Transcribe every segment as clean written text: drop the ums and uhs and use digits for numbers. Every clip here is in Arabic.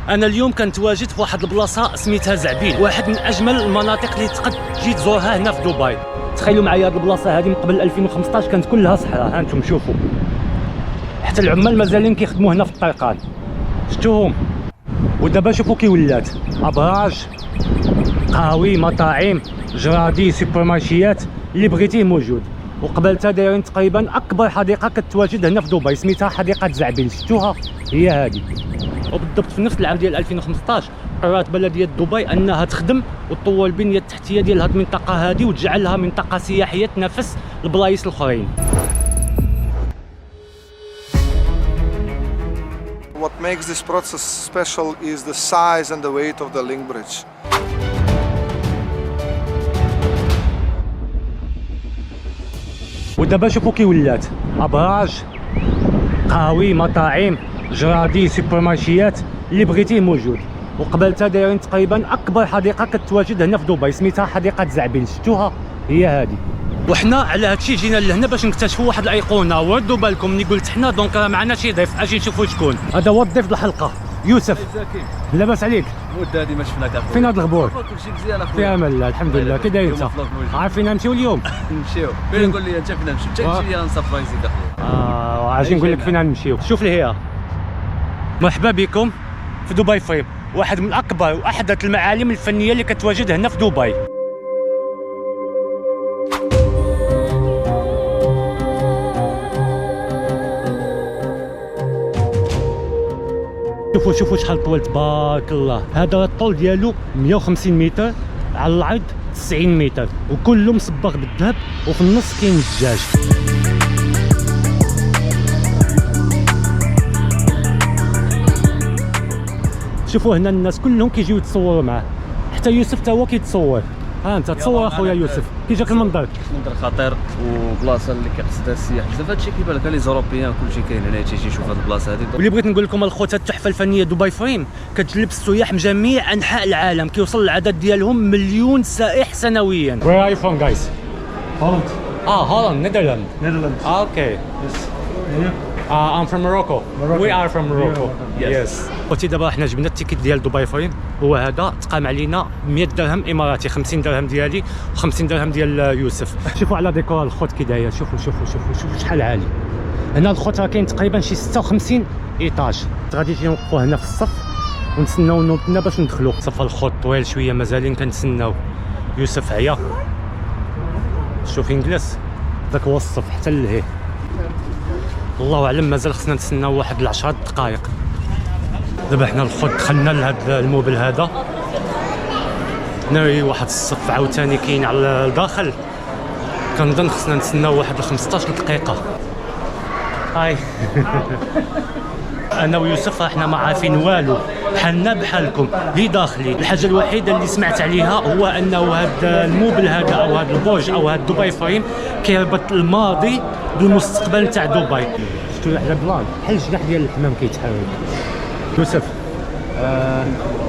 انا اليوم كنتواجد في واحد البلاصه سميتها زعبيل، واحد من اجمل المناطق اللي تقد تجي تزورها هنا في دبي. تخيلوا معايا هذه البلاصه هذه من قبل 2015 كانت كلها صحراء، ها انتم شوفوا حتى العمال مازالين كيخدموا هنا في الطريقات، شفتوهم. ودابا شوفوا كي ولات ابراج، قهاوي، مطاعم، جرادي، سوبر مارشيات، اللي بغيتيه موجود. وقبلتها دايرين تقريبا اكبر حديقه كتواجد هنا في دبي سميتها حديقه زعبيل، شفتوها هي هذه. وبالضبط في نفس العام ديال 2015 قررت بلديه دبي انها تخدم وتطور البنيه التحتيه ديال هذه المنطقه هذه وتجعلها منطقه سياحيه تنافس البلايص الاخرين. What makes this process special is the size and the weight of the link bridge. ودابا شوفوا كي ولات ابراج، قهاوي، مطاعم، جرادي، سوبر مارشيات، اللي بغيتيه موجود. وقبلتها دايرين تقريبا اكبر حديقه كتواجد هنا في دبي سميتها حديقه زعبيل، شفتوها هي هذه. وحنا على هادشي جينا لهنا باش نكتشفوا واحد الايقونه. وردوا بالكم ملي قلت حنا دونك راه معنا شي ضيف، اجي نشوفوا شكون. هذا هو الضيف الحلقه يوسف. لاباس عليك؟ مده هذه ما شفناك اخويا. فين هذا الغبور؟ كلشي مزيان اخويا. في امان الله الحمد لله. كي داير انت؟ عارفين نمشيو اليوم؟ نمشيو. فين قول لي انت فين نمشيو؟ تجي لي نسربرايزيك اخويا. اجي نقول لك فين نمشيو. شوف لي هي. مرحبا بكم في دبي فريم، واحد من اكبر واحدث المعالم الفنيه اللي كتواجد هنا في دبي. شوفوا شحال طول تبارك الله. هذا الطول ديالو 150 متر، على العرض 90 متر، وكله مصبغ بالذهب، وفي النص كاين الزجاج. شوفوا هنا الناس كلهم كيجيو يتصوروا معاه، حتى يوسف تا هو كيتصور. ها انت تصور اخويا يوسف، كي جاك المنظر؟ منظر خطير وبلاصه اللي كيقصدها السياح بزاف. هادشي كيبان لك لي زوروبيان كلشي كاين هنا تيجي يشوف هاد البلاصه هادي. واللي بغيت نقول لكم الخوت، التحفه الفنيه دبي فريم كتجلب السياح من جميع انحاء العالم، كيوصل العدد ديالهم مليون سائح سنويا. Where are you from guys? Holland. Holland, Netherlands. Netherlands. Okay. Yes. I'm from Morocco. We are from Morocco. Yes. خوتي دابا حنا جبنا التيكيت ديال دبي فريم، هو هذا تقام علينا 100 درهم اماراتي، 50 درهم ديالي و50 درهم ديال يوسف. شوفوا على ديكور الخوت كي داير، شوفوا شحال عالي. هنا الخوت راه كاين تقريبا شي 56 ايطاج. غادي نجي نوقفوا هنا في الصف ونتسناو نوبتنا باش ندخلوا. صف الخوت طويل شويه، مازالين كنتسناو. يوسف عيا، شوف انجلس داك هو الصف حتى لهيه. الله اعلم مازال خصنا نتسناو واحد 10 دقائق. دابا حنا الخوت دخلنا لهذا الموبل هذا، ناري واحد الصف عاوتاني كاين على الداخل. كنظن خصنا نتسناو واحد 15 دقيقه. هاي انا ويوسف احنا ما عارفين والو، بحالنا بحالكم اللي داخلين. الحاجه الوحيده اللي سمعت عليها هو انه هذا الموبل هذا او هذا البرج او هذا دبي فريم كيربط الماضي بالمستقبل تاع دبي. شفتوا على بلان بحال الجناح ديال الحمام كيتحرك. يوسف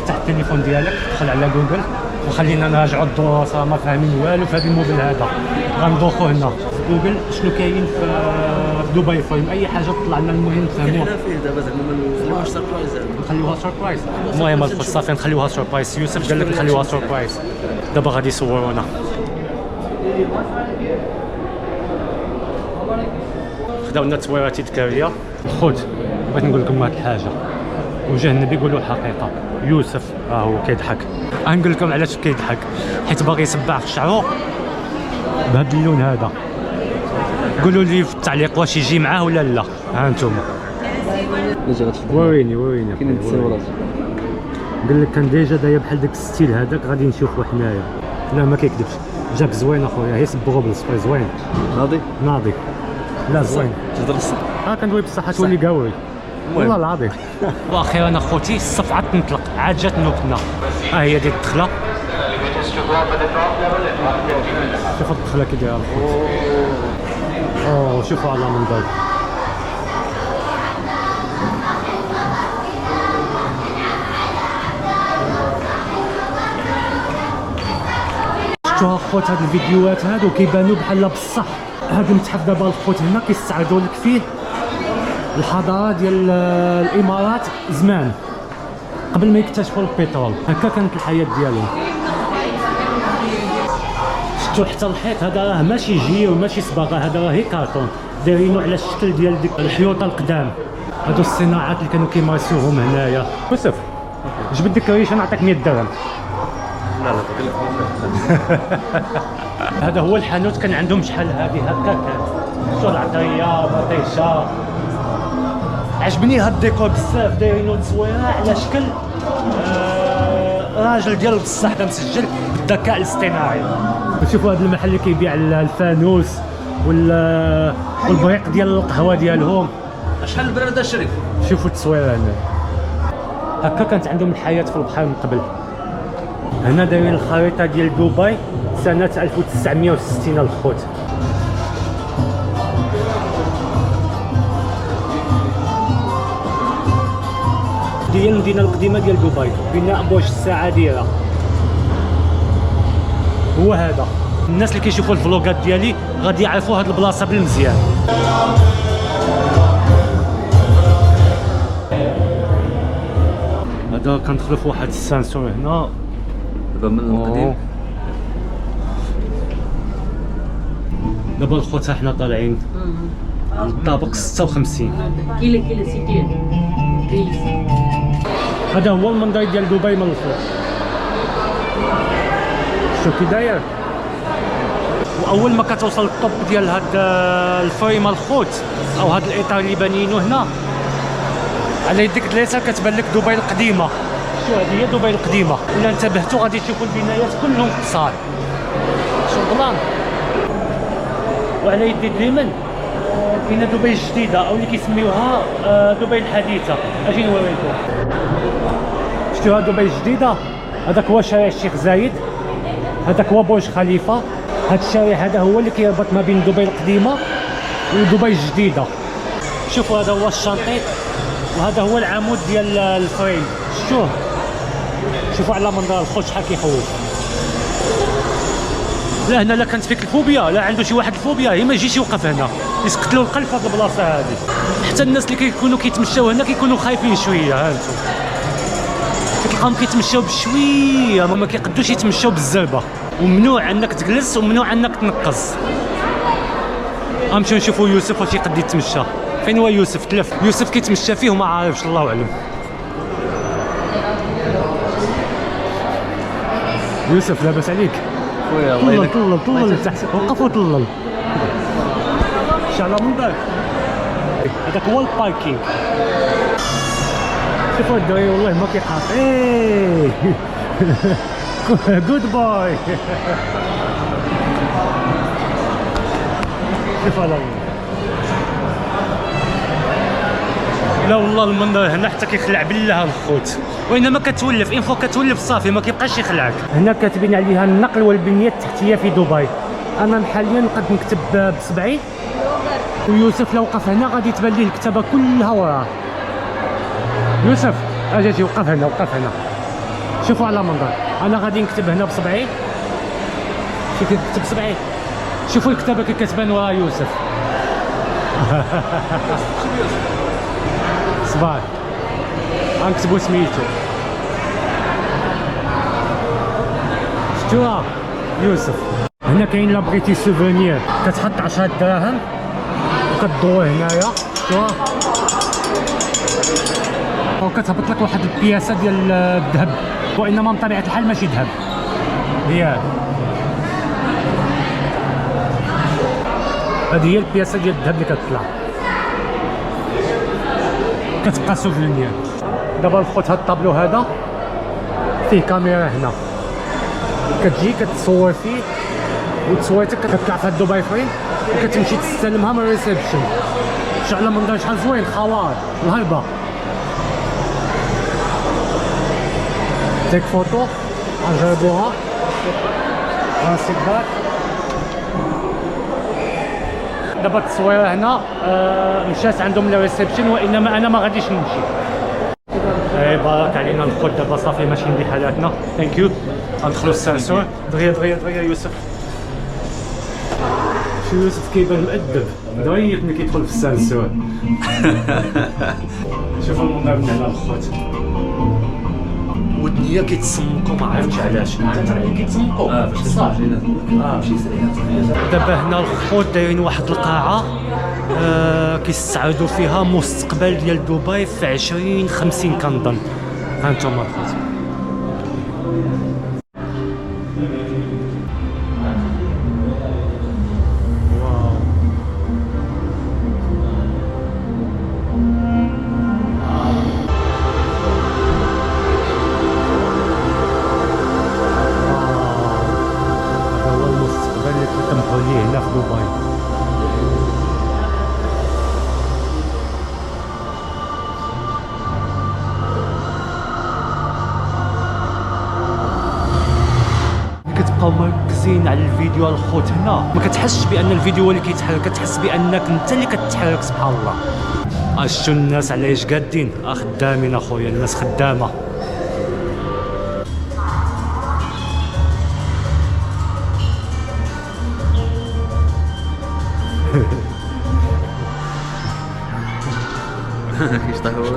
فتح التليفون ديالك، دخل على جوجل وخلينا نراجعوا الدراسه، ما فاهمين والو في هذا الموبل هذا. غندوخو هنا في جوجل شنو كاين في دبي فريم، اي حاجه تطلع لنا المهم نفهموها. حنا فيه دابا زعما نخليوها سربرايز، نخليوها سربرايز. المهم الخوت صافي نخليوها سربرايز. يوسف قال لك نخليوها سربرايز. دابا غادي يصورونا. خداونا تصويرات تذكاريه. خوت بغيت نقول لكم واحد الحاجه، وجه النبي يقولوا الحقيقه. يوسف هو كيضحك، غنقول لكم علاش كيضحك، حيت باغي يصبع في شعرو بهذا اللون هذا. قولوا لي في التعليق واش يجي معاه ولا لا. ها انتم وريني كاين التصويرات. قال لك كان ديجا داير بحال داك الستيل هذاك، غادي نشوفوا حنايا. لا ما كيكذبش، جاك زوين اخويا، هي صبغوا بالصفر زوين. ناضي لا زوين. تهضر الصدق. كندوي بصح تولي قاوي والله العظيم. واخيرا اخوتي الصف عاد تنطلق، عاد جات نوبتنا. هي ديك الدخله، شوف الدخله كي دايره الخوت. شوفوا على المنظر. شفتوا اخوت هاد الفيديوهات هادو كيبانوا بحال بصح. هاد المتحف دابا الخوت هنا كيستعرضوا لك فيه الحضاره ديال الامارات زمان. قبل ما يكتشفوا البترول. هكا كانت الحياه ديالهم. شفتوا حتى الحيط هذا راه ماشي جير وماشي صباغه، هذا راهي كارطون دايرينو على الشكل ديال ديك الحيوط القدام. هادو الصناعات اللي كانوا كيمارسوهم هنايا. يوسف جبد ديك الريشه نعطيك 100 درهم. لا لا قلت لك هذا هو الحانوت كان عندهم شحال هذه هكا كانت. شو العطريه بطيشه. عجبني هاد الديكور بزاف دايرينو تصويره على شكل راجل ديال بصح هذا مسجل بالذكاء الاصطناعي. شوفوا هذا المحل اللي كيبيع الفانوس والبريق ديال القهوه ديالهم. شحال البرد الشريف. شوفوا التصويره هنا. هكا كانت عندهم الحياه في البحر من قبل. هنا دايرين الخريطه ديال دبي سنه 1960 الخوت. ديال المدينه القديمه ديال دبي، بناء برج السعاديره هو هذا. الناس اللي كيشوفوا الفلوغات ديالي غادي يعرفوا هاد البلاصه بالمزيان. هذا كندخلوا في واحد السانسور هنا دابا من القديم. دابا الخوت حنا طالعين الطابق 56. كيلو سيتين. هذا هو المنظر ديال دبي من الفوق. شو كي داير. واول ما كتوصل للطوب ديال هاد الفريم الخوت او هاد الاطار اللي بانيينو هنا على يديك اليسار كتبان لك دبي القديمه. شو هذه هي دبي القديمه. الا انتبهتوا غادي تشوفوا البنايات كلهم قصار. شو بلان. وعلى يدي اليمين كاينه دبي الجديده او اللي كيسميوها دبي الحديثه. اجي نوريكم. شفتوها دبي الجديده. هذاك هو شارع الشيخ زايد، هذاك هو برج خليفه. هذا الشارع هذا هو اللي كيربط ما بين دبي القديمه ودبي الجديده. شوفوا هذا هو الشنطيط وهذا هو العمود ديال الفريم. شوفوا على منظر الخوت شحال كيخوف. لا هنا لا كانت فيك الفوبيا، لا عنده شي واحد الفوبيا هي ما يجيش يوقف هنا، يسقط له القلب في هذه البلاصه هذه. حتى الناس اللي كيكونوا كيتمشاو هنا كيكونوا خايفين شويه. ها انتم كتلقاهم كيتمشاو بشويه، ما كيقدوش يتمشاو بالزربه، وممنوع انك تجلس وممنوع انك تنقص. غنمشيو نشوفوا يوسف واش يقد يتمشى. فين هو يوسف؟ تلف يوسف كيتمشى فيه وما عارفش، الله اعلم. يوسف لاباس عليك؟ خويا الله يلك. طلل لتحت، وقف وطلل. على منظر هذاك هو الباركينغ. شوفوا الدراري والله ما كيخاف. ايه جود باي. شوف هذا لا والله المنظر هنا حتى كيخلع بالله الخوت، وانما كتولف انفو كتولف صافي ما كيبقاش يخلعك. هنا كاتبين عليها النقل والبنيه التحتيه في دبي. انا حاليا نقد نكتب بصبعي، ويوسف لو وقف هنا غادي تبان ليه الكتابه كلها وراه. يوسف اجي وقف هنا، وقف هنا. شوفوا على منظر انا غادي نكتب هنا بصبعي. شوف كتب بصبعي، شوفوا الكتابه كي كتبان ورا يوسف. صباح غنكتبو سميتو. شفتوها يوسف؟ هنا كاين لا بغيتي سوفونير كتحط 10 دراهم وكتدور هنايا. شفتوها؟ وكتهبط لك واحد البياسه ديال الذهب، وانما من طبيعه الحال ماشي ذهب. هي هذه هي البياسه ديال الذهب اللي كتطلع، كتبقى سوفونير. دابا الخوت هاد الطابلو هذا فيه كاميرا هنا، كتجي كتصور فيه وتصويرتك كتطلع في هاد دبي فريم وكتمشي تستلمها من الريسبشن. شو على منظر شحال زوين، خوار الهربه. تيك فوتو نجربوها غنسيب باك. دابا التصويره هنا مشات عندهم الريسبشن، وانما انا ما غاديش نمشي. بارك علينا الخوت. دابا صافي ماشيين بحالاتنا. ثانك يو. غندخلوا السانسور. دغيا دغيا دغيا يوسف. شو يوسف كيبان مؤدب ظريف ملي كيدخل في السانسور. شوفوا المنظر من هنا الخوت. هي كيتسمقوا ما عرفتش علاش كيتسمقوا باش تسمع فينا دابا هنا الخوت دايرين واحد القاعه كيستعرضوا فيها مستقبل ديال دبي في 2050 كنظن. ها انتم الخوت هنا في دبي. كتبقاو مركزين على الفيديو الخوت هنا، ما كتحسش بان الفيديو هو اللي كيتحرك، كتحس بانك انت اللي كتحرك. سبحان الله. اشتو الناس على ايش قادين؟ خدامين اخويا، الناس خدامه. كيشطح هو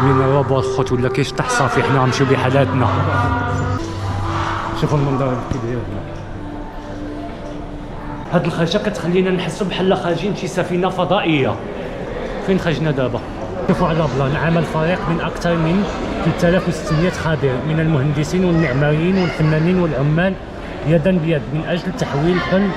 من الرابط الخوت ولا كيشطح صافي حنا غنمشيو بحالاتنا. شوفوا المنظر اللي كيداير هنا. هاد الخرجه كتخلينا نحسوا بحال خارجين شي سفينه فضائيه. فين خرجنا دابا؟ شوفوا على بلان عمل فريق من اكثر من 3600 خبير من المهندسين والمعماريين والفنانين والعمال يدا بيد من اجل تحويل حلم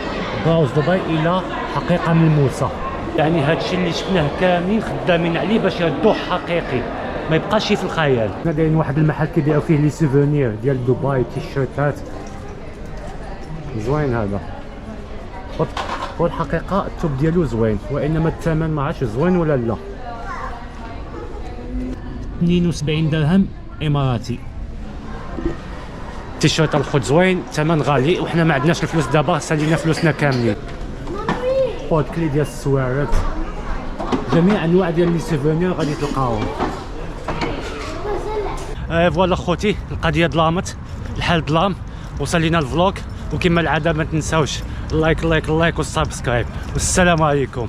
براوز دبي الى حقيقه ملموسه. يعني هادشي اللي شفناه كاملين خدامين عليه باش يردوه حقيقي، ما يبقاش في الخيال. حنا دايرين واحد المحل كيبيعوا فيه لي سوفونير ديال دبي، تيشيرتات زوين هذا. والحقيقه التوب ديالو زوين، وانما الثمن ما عرفتش زوين ولا لا. 72 درهم اماراتي. التيشيرت الخوت زوين، ثمن غالي، وحنا ما عندناش الفلوس دابا، سالينا فلوسنا كاملين. بورت كلي ديال السوارات، جميع انواع ديال لي سوفونير غادي تلقاوهم. فوالا خوتي، القضيه ظلامت، الحال ظلام، وصل لينا الفلوق، وكما العاده ما تنساوش اللايك والسبسكرايب، والسلام عليكم.